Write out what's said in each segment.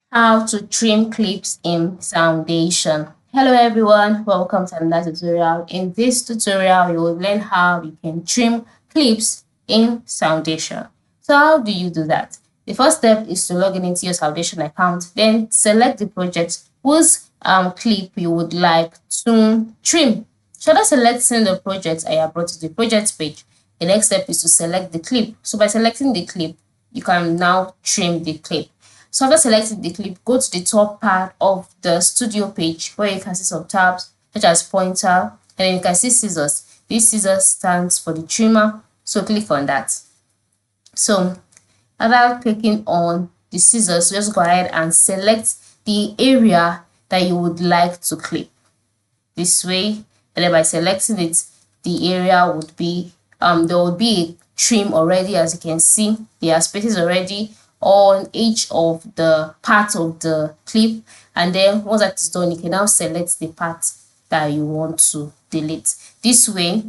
How to trim clips in Soundation. Hello everyone, welcome to another tutorial. In this tutorial, you will learn how you can trim clips in Soundation. So how do you do that? The first step is to log in into your Soundation account, then select the project whose clip you would like to trim. So after selecting the project, I have brought to the project page. The next step is to select the clip. So by selecting the clip, you can now trim the clip. So after selecting the clip, go to the top part of the studio page where you can see some tabs such as pointer, and then you can see scissors. This scissors stands for the trimmer, so click on that. So after clicking on the scissors, just go ahead and select the area that you would like to clip this way, and then by selecting it, the area would be there would be a trim already. As you can see, there are spaces already on each of the parts of the clip, and then once that is done, you can now select the part that you want to delete. This way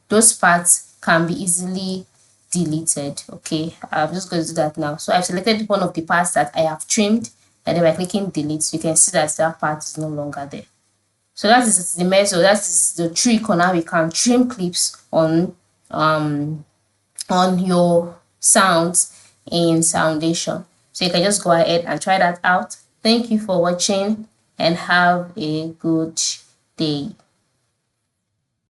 those parts can be easily deleted. Okay, I'm just going to do that now. So I've selected one of the parts that I have trimmed, and then by clicking delete, you can see that that part is no longer there. So that is the method, that is the trick on how we can trim clips on your sounds in Soundation. So you can just go ahead and try that out. Thank you for watching and have a good day.